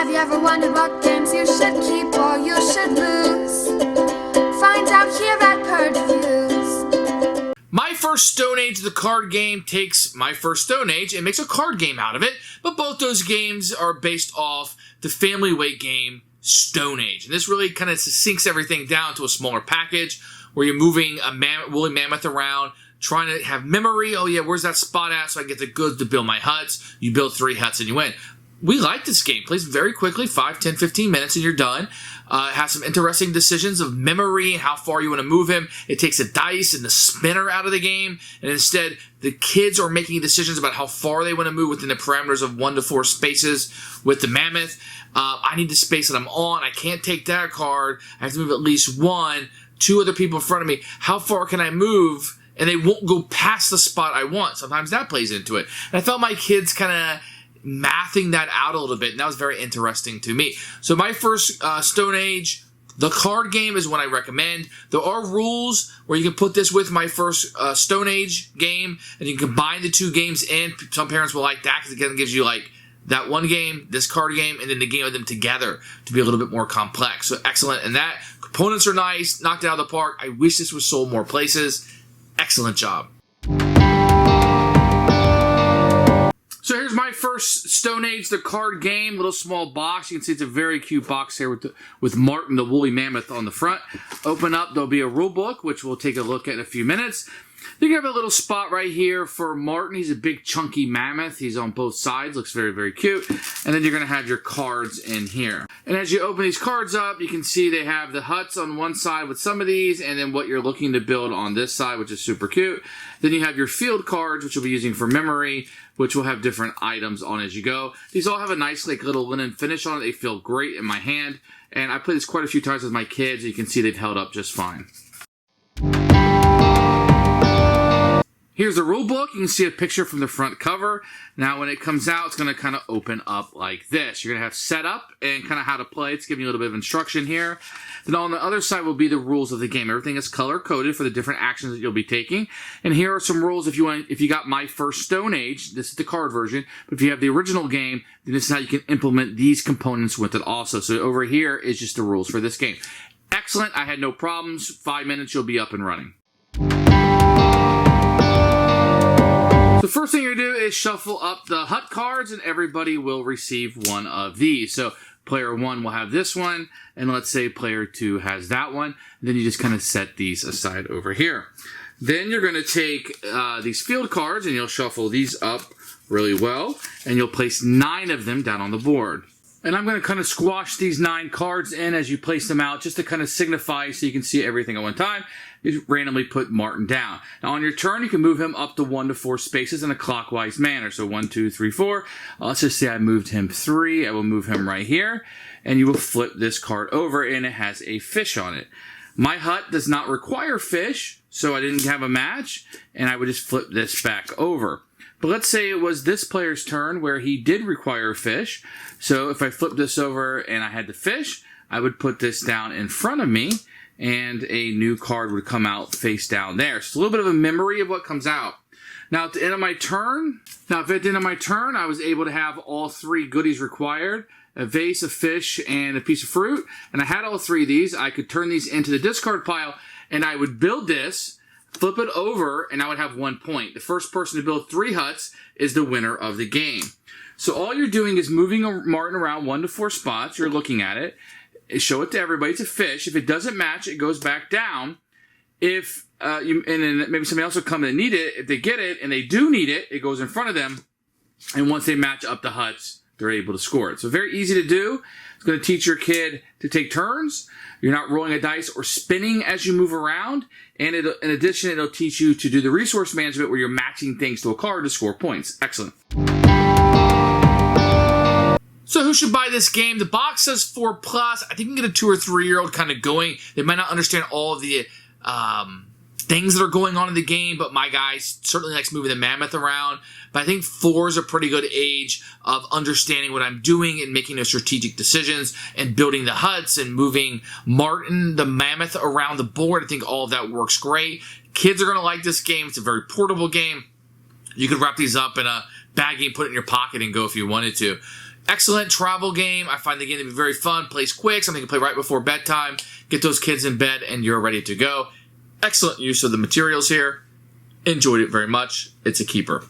Have you ever wondered what games you should keep or you should lose? Find out here at Purge Reviews. My First Stone Age, the card game, takes My First Stone Age and makes a card game out of it, but both those games are based off the family weight game Stone Age. And this really kind of sinks everything down to a smaller package where you're moving a woolly mammoth around, trying to have memory. Oh yeah, where's that spot at so I get the goods to build my huts? You build 3 huts and you win. We like this game. Plays very quickly, 5, 10, 15 minutes and you're done. It has some interesting decisions of memory and how far you want to move him. It takes the dice and the spinner out of the game. And instead, the kids are making decisions about how far they want to move within the parameters of 1 to 4 spaces with the mammoth. I need the space that I'm on. I can't take that card. I have to move at least 1. 2 other people in front of me. How far can I move? And they won't go past the spot I want. Sometimes that plays into it. And I felt my kids kind of mathing that out a little bit, and that was very interesting to me. So My First Stone Age, the card game is what I recommend. There are rules where you can put this with My First Stone Age game, and you can combine the 2 games in. Some parents will like that because it gives you like that one game, this card game, and then the game of them together to be a little bit more complex. So excellent in that. Components are nice, knocked it out of the park. I wish this was sold more places. Excellent job. So here's My First Stone Age, the card game, little small box. You can see it's a very cute box here with Martin, the woolly mammoth, on the front. Open up, there'll be a rule book, which we'll take a look at in a few minutes. You have a little spot right here for Martin. He's a big chunky mammoth. He's on both sides. Looks very, very cute. And then you're going to have your cards in here. And as you open these cards up, you can see they have the huts on one side with some of these, and then what you're looking to build on this side, which is super cute. Then you have your field cards, which you'll be using for memory, which will have different items on as you go. These all have a nice like little linen finish on it. They feel great in my hand. And I played this quite a few times with my kids. You can see they've held up just fine. Here's the rule book. You can see a picture from the front cover. Now, when it comes out, it's going to kind of open up like this. You're going to have setup and kind of how to play. It's giving you a little bit of instruction here. Then on the other side will be the rules of the game. Everything is color-coded for the different actions that you'll be taking. And here are some rules if you got My First Stone Age. This is the card version. But if you have the original game, then this is how you can implement these components with it also. So over here is just the rules for this game. Excellent. I had no problems. 5 minutes, you'll be up and running. The first thing you're going to do is shuffle up the hut cards, and everybody will receive one of these. So player 1 will have this one, and let's say player 2 has that one. And then you just kind of set these aside over here. Then you're going to take these field cards, and you'll shuffle these up really well, and you'll place 9 of them down on the board. And I'm going to kind of squash these 9 cards in as you place them out, just to kind of signify so you can see everything at one time. You randomly put Martin down. Now on your turn, you can move him up to 1 to 4 spaces in a clockwise manner. So 1, 2, 3, 4. Let's just say I moved him 3. I will move him right here. And you will flip this card over, and it has a fish on it. My hut does not require fish, so I didn't have a match. And I would just flip this back over. But let's say it was this player's turn where he did require fish. So if I flip this over and I had the fish, I would put this down in front of me, and a new card would come out face down there. So it's a little bit of a memory of what comes out. Now at the end of my turn, I was able to have all 3 goodies required. A vase, a fish, and a piece of fruit. And I had all 3 of these. I could turn these into the discard pile, and I would build this, flip it over, and I would have 1 point. The first person to build 3 huts is the winner of the game. So all you're doing is moving Martin around 1 to 4 spots. You're looking at it. Show it to everybody. It's a fish. If it doesn't match, it goes back down. If and then maybe somebody else will come and need it. If they get it and they do need it, it goes in front of them. And once they match up the huts, they're able to score it. So very easy to do. It's going to teach your kid to take turns. You're not rolling a dice or spinning as you move around. And in addition, it'll teach you to do the resource management where you're matching things to a card to score points. Excellent. So who should buy this game? The box says 4+. I think you can get a 2 or 3-year-old kind of going. They might not understand all of the things that are going on in the game, but my guy certainly likes moving the mammoth around. But I think 4 is a pretty good age of understanding what I'm doing and making those strategic decisions and building the huts and moving Martin, the mammoth, around the board. I think all of that works great. Kids are going to like this game. It's a very portable game. You could wrap these up in a baggie and put it in your pocket and go if you wanted to. Excellent travel game. I find the game to be very fun. Plays quick. Something you can play right before bedtime. Get those kids in bed and you're ready to go. Excellent use of the materials here. Enjoyed it very much. It's a keeper.